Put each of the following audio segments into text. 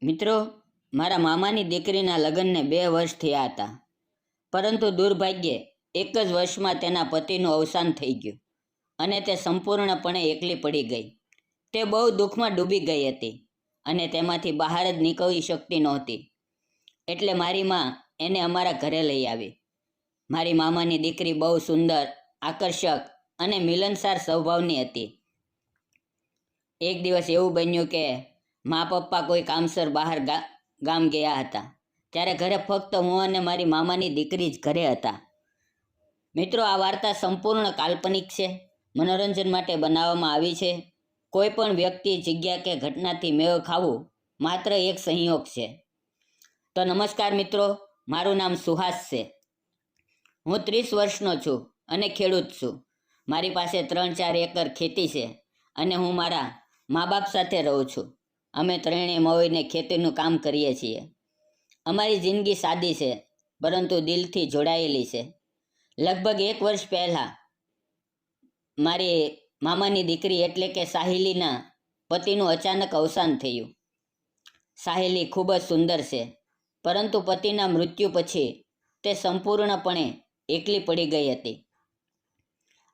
મિત્રો, મારા મામાની દીકરીના લગ્નને 2 વર્ષ થયા હતા, પરંતુ દુર્ભાગ્યે એક જ વર્ષમાં તેના પતિનું અવસાન થઈ ગયું અને તે સંપૂર્ણપણે એકલી પડી ગઈ. તે બહુ દુઃખમાં ડૂબી ગઈ હતી અને તેમાંથી બહાર જ નીકળી શકતી નહોતી. એટલે મારી માં એને અમારા ઘરે લઈ આવી. મારી મામાની દીકરી બહુ સુંદર, આકર્ષક અને મિલનસાર સ્વભાવની હતી. એક દિવસ એવું બન્યું કે મા પપ્પા કોઈ કામસર બહાર ગામ ગયા હતા. ત્યારે ઘરે ફક્ત હું અને મારી મામાની દીકરી જ ઘરે હતા. મિત્રો, આ વાર્તા સંપૂર્ણ કાલ્પનિક છે, મનોરંજન માટે બનાવવામાં આવી છે. કોઈ પણ વ્યક્તિ, જગ્યા કે ઘટનાથી મેળ ખાવું માત્ર એક સંયોગ છે. તો નમસ્કાર મિત્રો, મારું નામ સુહાસ છે. હું 30 વર્ષનો છું અને ખેડૂત છું. મારી પાસે 3-4 એકર ખેતી છે અને હું મારા મા બાપ સાથે રહું છું. અમે ત્રણેય મળીને ખેતીનું કામ કરીએ છીએ. અમારી જિંદગી સાદી છે, પરંતુ દિલથી જોડાયેલી છે. લગભગ 1 વર્ષ પહેલાં મારી મામાની દીકરી એટલે કે સાહિલીના પતિનું અચાનક અવસાન થયું. સાહિલી ખૂબ જ સુંદર છે, પરંતુ પતિના મૃત્યુ પછી તે સંપૂર્ણપણે એકલી પડી ગઈ હતી.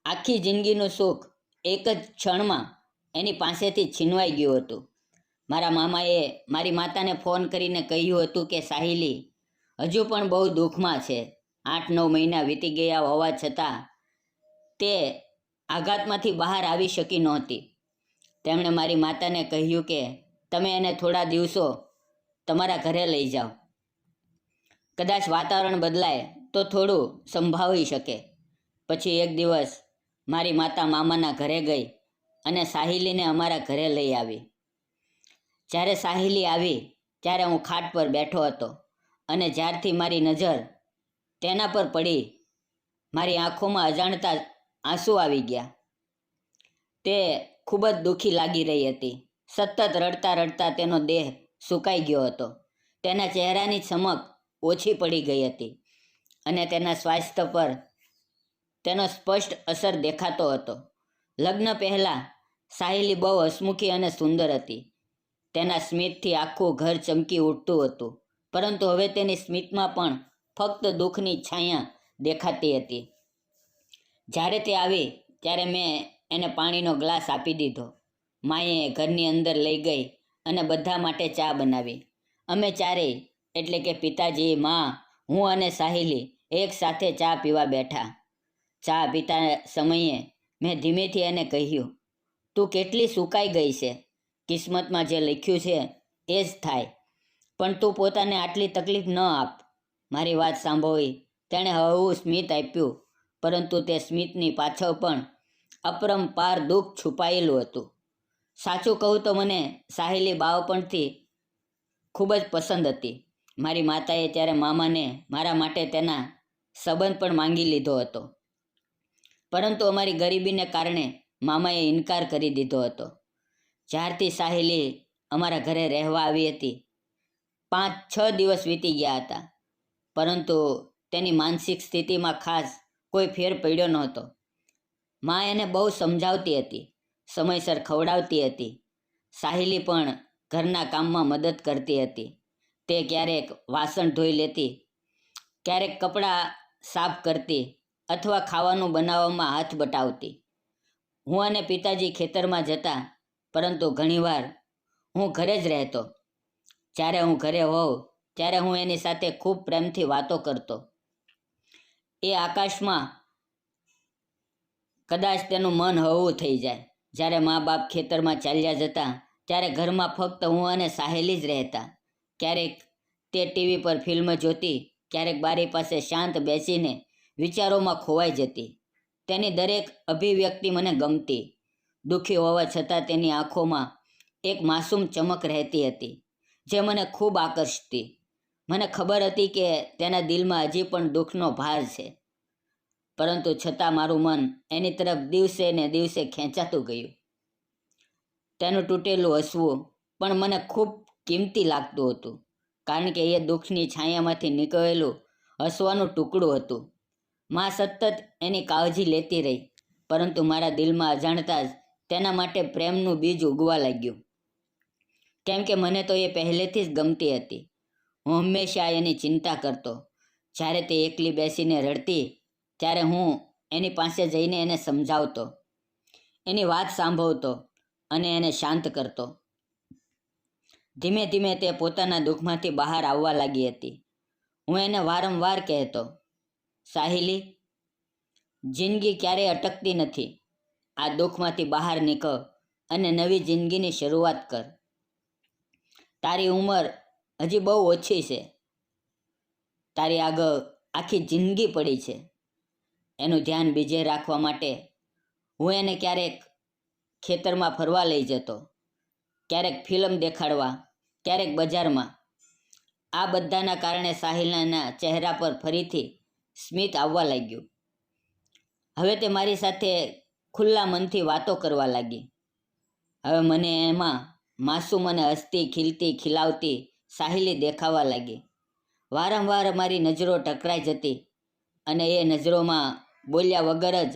આખી જિંદગીનું સુખ એક જ ક્ષણમાં એની પાસેથી છીનવાઈ ગયું હતું. મારા મામાએ મારી માતાને ફોન કરીને કહ્યું હતું કે સાહિલી હજુ પણ બહુ દુઃખમાં છે. 8-9 મહિના વીતી ગયા હોવા છતાં તે આઘાતમાંથી બહાર આવી શકી નહોતી. તેમણે મારી માતાને કહ્યું કે તમે એને થોડા દિવસો તમારા ઘરે લઈ જાઓ. કદાચ વાતાવરણ બદલાય તો થોડું સંભાળી શકે. પછી એક દિવસ મારી માતા મામાના ઘરે ગઈ અને સાહિલીને અમારા ઘરે લઈ આવી. જ્યારે સાહિલી આવી ત્યારે હું ખાટ પર બેઠો હતો અને જ્યારથી મારી નજર તેના પર પડી, મારી આંખોમાં અજાણતા આંસુ આવી ગયા. તે ખૂબ જ દુઃખી લાગી રહી હતી. સતત રડતા રડતા તેનો દેહ સુકાઈ ગયો હતો. તેના ચહેરાની ચમક ઓછી પડી ગઈ હતી અને તેના સ્વાસ્થ્ય પર તેનો સ્પષ્ટ અસર દેખાતો હતો. લગ્ન પહેલાં સાહિલી બહુ હસમુખી અને સુંદર હતી. તેના સ્મિતથી આખું ઘર ચમકી ઉઠતું હતું, પરંતુ હવે તેની સ્મિતમાં પણ ફક્ત દુઃખની છાયા દેખાતી હતી. જ્યારે તે આવી ત્યારે મેં એને પાણીનો ગ્લાસ આપી દીધો. માએ ઘરની અંદર લઈ ગઈ અને બધા માટે ચા બનાવી. અમે ચારેય એટલે કે પિતાજી, મા, હું અને સાહિલી એક સાથે ચા પીવા બેઠા. ચા પીતા સમયે મેં ધીમેથી એને કહ્યું, તું કેટલી સુકાઈ ગઈ છે. કિસ્મતમાં જે લખ્યું છે એ જ થાય, પણ તું પોતાને આટલી તકલીફ ન આપ. મારી વાત સાંભળી તેણે હળવું સ્મિત આપ્યું, પરંતુ તે સ્મિતની પાછળ પણ અપરંપાર દુઃખ છુપાયેલું હતું. સાચું કહું તો મને સાહિલી બાળપણથી ખૂબ જ પસંદ હતી. મારી માતાએ ત્યારે મામાને મારા માટે તેના સંબંધ પણ માંગી લીધો હતો, પરંતુ અમારી ગરીબીને કારણે મામાએ ઇનકાર કરી દીધો હતો. જ્યારથી સાહિલી અમારા ઘરે રહેવા આવી હતી, 5-6 દિવસ વીતી ગયા હતા, પરંતુ તેની માનસિક સ્થિતિમાં ખાસ કોઈ ફેર પડ્યો નહોતો. મા એને બહુ સમજાવતી હતી, સમયસર ખવડાવતી હતી. સાહિલી પણ ઘરના કામમાં મદદ કરતી હતી. તે ક્યારેક વાસણ ધોઈ લેતી, ક્યારેક કપડાં સાફ કરતી અથવા ખાવાનું બનાવવામાં હાથ બટાવતી. હું અને પિતાજી ખેતરમાં જતા, પરંતુ ઘણીવાર હું ઘરે જ રહેતો. જ્યારે હું ઘરે હોઉં ત્યારે હું એની સાથે ખૂબ પ્રેમથી વાતો કરતો. એ આકાશમાં કદાચ તેનું મન હળવું થઈ જાય. જ્યારે મા બાપ ખેતરમાં ચાલ્યા જતા ત્યારે ઘરમાં ફક્ત હું અને સાહેલી જ રહેતા. ક્યારેક તે ટીવી પર ફિલ્મ જોતી, ક્યારેક બારી પાસે શાંત બેસીને વિચારોમાં ખોવાઈ જતી. તેની દરેક અભિવ્યક્તિ મને ગમતી. દુઃખી હોવા છતાં તેની આંખોમાં એક માસૂમ ચમક રહેતી હતી, જે મને ખૂબ આકર્ષતી. મને ખબર હતી કે તેના દિલમાં હજી પણ દુઃખનો ભાર છે, પરંતુ છતાં મારું મન એની તરફ દિવસે ને દિવસે ખેંચાતું ગયું. તેનું તૂટેલું હસવું પણ મને ખૂબ કિંમતી લાગતું હતું, કારણ કે એ દુઃખની છાયામાંથી નીકળેલું હસવાનું ટુકડું હતું. મા સતત એની કાળજી લેતી રહી, પરંતુ મારા દિલમાં અજાણતા જ તેના માટે પ્રેમનું બીજ ઉગવા લાગ્યું. કેમ કે મને તો એ પહેલેથી જ ગમતી હતી. હું હંમેશા એની ચિંતા કરતો. જ્યારે તે એકલી બેસીને રડતી ત્યારે હું એની પાસે જઈને એને સમજાવતો, એની વાત સાંભળતો અને એને શાંત કરતો. ધીમે ધીમે તે પોતાના દુઃખમાંથી બહાર આવવા લાગી હતી. હું એને વારંવાર કહેતો, સાહિલી, જિંદગી ક્યારેય અટકતી નથી. આ દુઃખમાંથી બહાર નીકળ અને નવી જિંદગીની શરૂઆત કર. તારી ઉંમર હજી બહુ ઓછી છે. તારી આગળ આખી જિંદગી પડી છે. એનું ધ્યાન બીજે રાખવા માટે હું એને ક્યારેક ખેતરમાં ફરવા લઈ જતો, ક્યારેક ફિલ્મ દેખાડવા, ક્યારેક બજારમાં. આ બધાના કારણે સાહિલના ચહેરા પર ફરીથી સ્મિત આવવા લાગ્યું. હવે તે મારી સાથે ખુલ્લા મનથી વાતો કરવા લાગી. હવે મને એમાં માસૂમ અને હસતી, ખીલતી, ખીલાવતી સાહિલી દેખાવા લાગી. વારંવાર મારી નજરો ટકરાઈ જતી અને એ નજરોમાં બોલ્યા વગર જ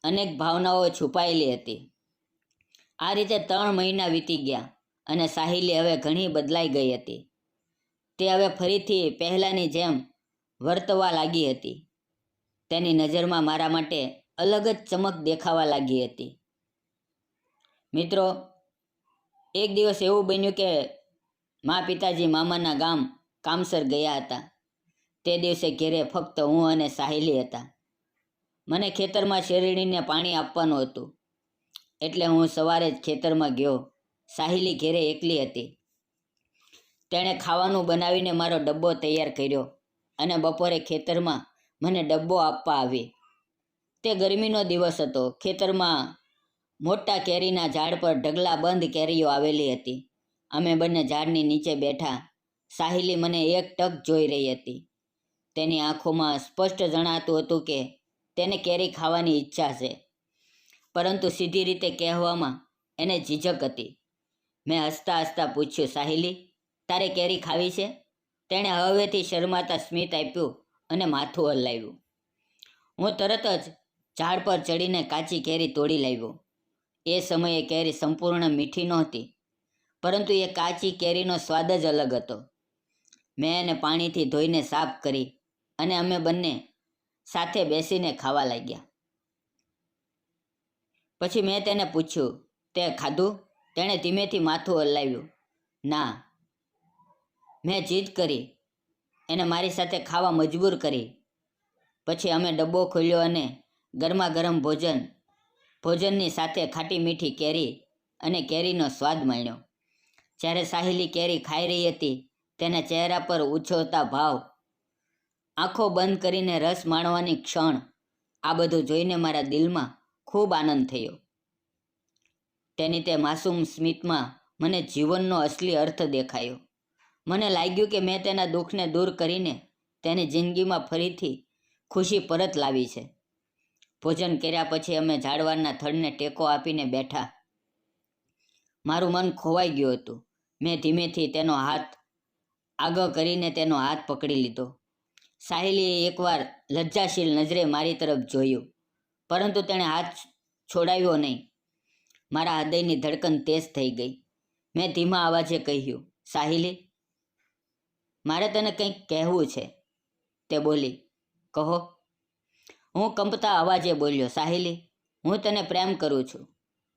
અનેક ભાવનાઓ છુપાયેલી હતી. આ રીતે 3 મહિના વીતી ગયા અને સાહિલી હવે ઘણી બદલાઈ ગઈ હતી. તે હવે ફરીથી પહેલાંની જેમ વર્તવા લાગી હતી. તેની નજરમાં મારા માટે અલગ જ ચમક દેખાવા લાગી હતી. મિત્રો, એક દિવસ એવું બન્યું કે પિતાજી મામાના ગામ કામસર ગયા હતા. તે દિવસે ઘેરે ફક્ત હું અને સાહિલી હતા. મને ખેતરમાં શેરડીને પાણી આપવાનું હતું, એટલે હું સવારે જ ખેતરમાં ગયો. સાહિલી ઘેરે એકલી હતી. તેણે ખાવાનું બનાવીને મારો ડબ્બો તૈયાર કર્યો અને બપોરે ખેતરમાં મને ડબ્બો આપવા આવી. તે ગરમીનો દિવસ હતો. ખેતરમાં મોટા કેરીના ઝાડ પર ઢગલાબંધ કેરીઓ આવેલી હતી. અમે બંને ઝાડની નીચે બેઠા. સાહિલી મને એક ટક જોઈ રહી હતી. તેની આંખોમાં સ્પષ્ટ જણાતું હતું કે તેને કેરી ખાવાની ઈચ્છા છે, પરંતુ સીધી રીતે કહેવામાં એને ઝીઝક હતી. મેં હસતા હસતા પૂછ્યું, સાહિલી, તારે કેરી ખાવી છે? તેણે હવેથી શરમાતા સ્મિત આપ્યું અને માથું હલાવ્યું. હું તરત જ ઝાડ પર ચડીને કાચી કેરી તોડી લાવ્યો. એ સમયે કેરી સંપૂર્ણ મીઠી નહોતી, પરંતુ એ કાચી કેરીનો સ્વાદ જ અલગ હતો. મેં એને પાણીથી ધોઈને સાફ કરી અને અમે બંને સાથે બેસીને ખાવા લાગ્યા. પછી મેં તેને પૂછ્યું, તે ખાધું? તેણે ધીમેથી માથું હલાવ્યું. ના. મેં જીદ કરી, એને મારી સાથે ખાવા મજબૂર કરી. પછી અમે ડબ્બો ખોલ્યો અને ગરમા ગરમ ભોજનની સાથે ખાટી મીઠી કેરી અને કેરીનો સ્વાદ માણ્યો. જ્યારે સાહિલી કેરી ખાઈ રહી હતી, તેના ચહેરા પર ઉછળતા ભાવ, આંખો બંધ કરીને રસ માણવાની ક્ષણ, આ બધું જોઈને મારા દિલમાં ખૂબ આનંદ થયો. તેની તે માસૂમ સ્મિતમાં મને જીવનનો અસલી અર્થ દેખાયો. મને લાગ્યું કે મેં તેના દુઃખને દૂર કરીને તેની જિંદગીમાં ફરીથી ખુશી પરત લાવી છે. ભોજન કર્યા પછી અમે ઝાડવાના થડને ટેકો આપીને બેઠા. મારું મન ખોવાઈ ગયું હતું. મેં ધીમેથી તેનો હાથ આગળ કરીને તેનો હાથ પકડી લીધો. સાહિલીએ એકવાર લજ્જાશીલ નજરે મારી તરફ જોયું, પરંતુ તેણે હાથ છોડાવ્યો નહીં. મારા હૃદયની ધડકન તેજ થઈ ગઈ. મેં ધીમા અવાજે કહ્યું, સાહિલી, મારે તને કંઈક કહેવું છે. તે બોલી, કહો. હું કંપતા અવાજે બોલ્યો, સાહિલી, હું તને પ્રેમ કરું છું.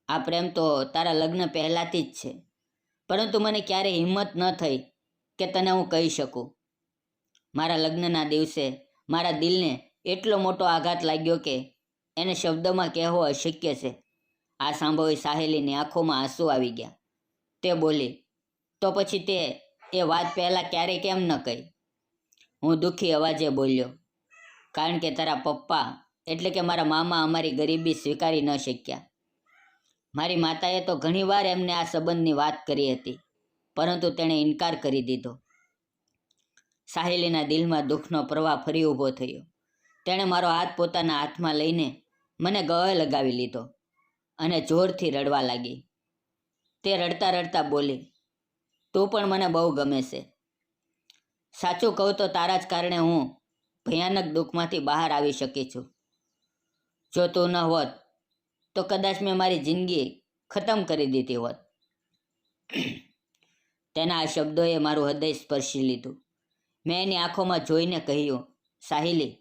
આ પ્રેમ તો તારા લગ્ન પહેલાંથી જ છે, પરંતુ મને ક્યારેય હિંમત ન થઈ કે તને હું કહી શકું. મારા લગ્નના દિવસે મારા દિલને એટલો મોટો આઘાત લાગ્યો કે એને શબ્દોમાં કહેવો અશક્ય છે. આ સાંભળી સાહેલીની આંખોમાં આંસુ આવી ગયા. તે બોલી, તો પછી તે એ વાત પહેલાં ક્યારેય કેમ ન કહી? હું દુઃખી અવાજે બોલ્યો, કારણ કે તારા પપ્પા એટલે કે મારા મામા અમારી ગરીબી સ્વીકારી ન શક્યા. મારી માતાએ તો ઘણીવાર એમને આ સંબંધની વાત કરી હતી, પરંતુ તેણે ઇનકાર કરી દીધો. સાહેલીના દિલમાં દુઃખનો પ્રવાહ ફરી ઊભો થયો. તેણે મારો હાથ પોતાના હાથમાં લઈને મને ગળે લગાવી લીધો અને જોરથી રડવા લાગી. તે રડતા રડતા બોલી, તું પણ મને બહુ ગમે છે. સાચું કહું તો તારા જ કારણે હું ભયાનક દુઃખમાંથી બહાર આવી શકી છું. જો તું ન હોત તો કદાચ મેં મારી જિંદગી ખતમ કરી દીધી હોત. તેના આ શબ્દોએ મારું હૃદય સ્પર્શી લીધું. મેં એની આંખોમાં જોઈને કહ્યું, સાહિલી,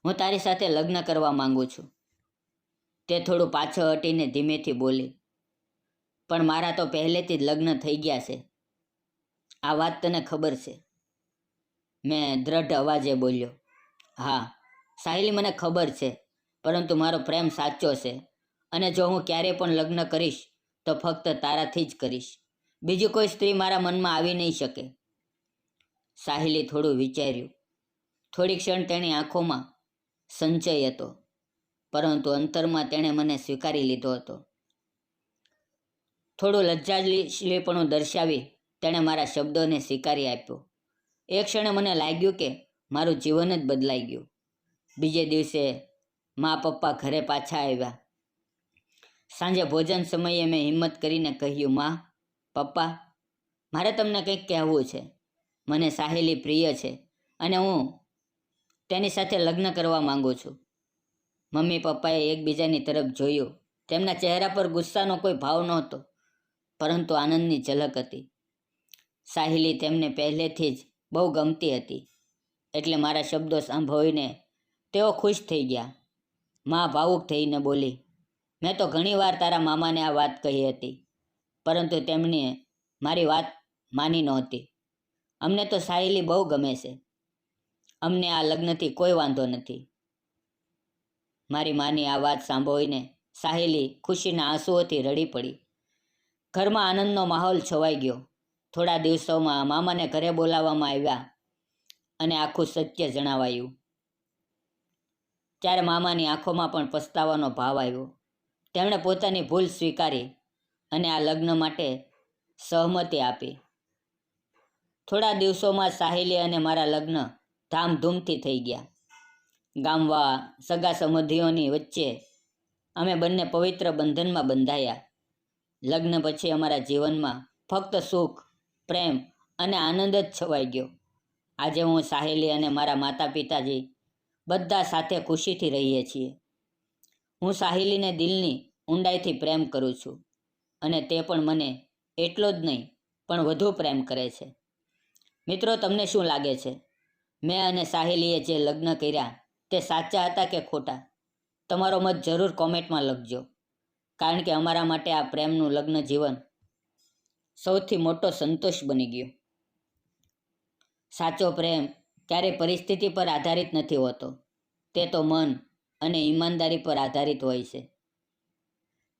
હું તારી સાથે લગ્ન કરવા માંગુ છું. તે થોડું પાછળ હટીને ધીમેથી બોલી, પણ મારા તો પહેલેથી જ લગ્ન થઈ ગયા છે. આ વાત તને ખબર છે? મેં દ્રઢ અવાજે બોલ્યો. હા સાહિલી, મને ખબર છે, પરંતુ મારો પ્રેમ સાચો છે અને જો હું ક્યારેય પણ લગ્ન કરીશ તો ફક્ત તારાથી જ કરીશ. બીજી કોઈ સ્ત્રી મારા મનમાં આવી નહીં શકે. સાહિલે થોડું વિચાર્યું. થોડી ક્ષણ તેની આંખોમાં સંચય હતો, પરંતુ અંતરમાં તેણે મને સ્વીકારી લીધો હતો. થોડું લજ્જાશીલીપણું દર્શાવી તેણે મારા શબ્દોને સ્વીકારી આપ્યો. એક ક્ષણે મને લાગ્યું કે મારું જીવન જ બદલાઈ ગયું. બીજે દિવસે મા પપ્પા ઘરે પાછા આવ્યા. સાંજે ભોજન સમયે મેં હિંમત કરીને કહ્યું, મા, પપ્પા, મારે તમને કંઈક કહેવું છે. મને સાહિલી પ્રિય છે અને હું તેની સાથે લગ્ન કરવા માંગુ છું. મમ્મી પપ્પાએ એકબીજાની તરફ જોયું. તેમના ચહેરા પર ગુસ્સાનો કોઈ ભાવ નહોતો, પરંતુ આનંદની ઝલક હતી. સાહિલી તેમને પહેલેથી જ બહુ ગમતી હતી, એટલે મારા શબ્દો સાંભળીને તેઓ ખુશ થઈ ગયા. મા ભાવુક થઈને બોલી, મેં તો ઘણીવાર તારા મામાને આ વાત કહી હતી, પરંતુ તેમણે મારી વાત માની નહોતી. અમને તો સાહિલી બહુ ગમે છે. અમને આ લગ્નથી કોઈ વાંધો નથી. મારી માની આ વાત સાંભળીને સાહિલી ખુશીના આંસુઓથી રડી પડી. ઘરમાં આનંદનો માહોલ છવાઈ ગયો. થોડા દિવસોમાં મામાને ઘરે બોલાવવામાં આવ્યા અને આખું સત્ય જણાવાયું. ત્યારે મામાની આંખોમાં પણ પસ્તાવાનો ભાવ આવ્યો. તેમણે પોતાની ભૂલ સ્વીકારી અને આ લગ્ન માટે સહમતિ આપી. થોડા દિવસોમાં સાહિલી અને મારા લગ્ન ધામધૂમથી થઈ ગયા. ગામમાં સગા સંબંધીઓની વચ્ચે અમે બંને પવિત્ર બંધનમાં બંધાયા. લગ્ન પછી અમારા જીવનમાં ફક્ત સુખ, પ્રેમ અને આનંદ જ છવાઈ ગયો. આજે હું, સાહિલી અને મારા માતા પિતાજી બધા સાથે ખુશીથી રહીએ છીએ. હું સાહિલીને દિલની ઊંડાઈથી પ્રેમ કરું છું અને તે પણ મને એટલો જ નહીં પણ વધુ પ્રેમ કરે છે. મિત્રો, તમને શું લાગે છે? મેં અને સાહિલીએ જે લગ્ન કર્યા તે સાચા હતા કે ખોટા? તમારો મત જરૂર કોમેન્ટમાં લખજો, કારણ કે અમારા માટે આ પ્રેમનું લગ્ન જીવન સૌથી મોટો સંતોષ બની ગયો. સાચો પ્રેમ ક્યારેય પરિસ્થિતિ પર આધારિત નથી હોતો. તે તો મન અને ઈમાનદારી પર આધારિત હોય છે.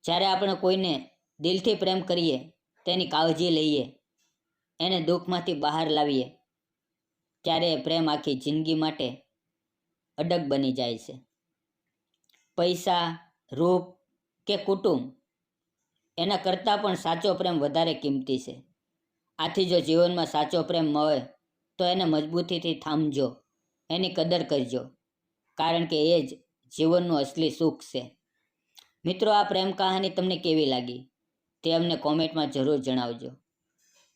જ્યારે આપણે કોઈને દિલથી પ્રેમ કરીએ, તેની કાળજી લઈએ, એને દુઃખમાંથી બહાર લાવીએ, ત્યારે એ પ્રેમ આખી જિંદગી માટે અડગ બની જાય છે. પૈસા, રૂપ કે કુટુંબ એના કરતાં પણ સાચો પ્રેમ વધારે કિંમતી છે. આથી જો જીવનમાં સાચો પ્રેમ મળે તો એને મજબૂતીથી થામજો, એની કદર કરજો, કારણ કે એ જ જીવનનું અસલી સુખ છે. મિત્રો, આ પ્રેમ કહાની તમને કેવી લાગી તે અમને કોમેન્ટમાં જરૂર જણાવજો.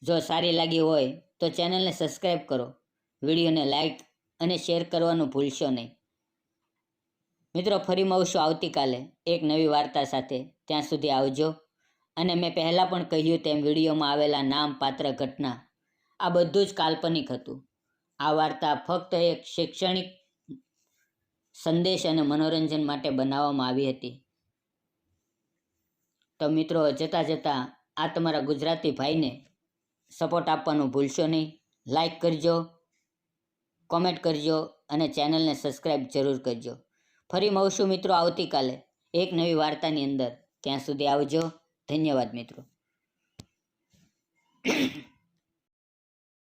જો સારી લાગી હોય તો ચેનલને સબસ્ક્રાઈબ કરો, વિડીયોને લાઈક અને શેર કરવાનું ભૂલશો નહીં. મિત્રો, ફરી મળશું આવતીકાલે એક નવી વાર્તા સાથે. ત્યાં સુધી આવજો. અને મેં પહેલાં પણ કહ્યું તેમ વિડીયોમાં આવેલા નામ, પાત્ર, ઘટના આ બધું જ કાલ્પનિક હતું. આ વાર્તા ફક્ત એક શૈક્ષણિક સંદેશ અને મનોરંજન માટે બનાવવામાં આવી હતી. તો મિત્રો, જતાં જતાં આ તમારા ગુજરાતી ભાઈને સપોર્ટ આપવાનું ભૂલશો નહીં. લાઈક કરજો, કોમેન્ટ કરજો અને ચેનલને સબસ્ક્રાઈબ જરૂર કરજો. ફરી મળશું મિત્રો આવતીકાલે એક નવી વાર્તાની અંદર. ત્યાં સુધી આવજો. ધન્યવાદ મિત્રો.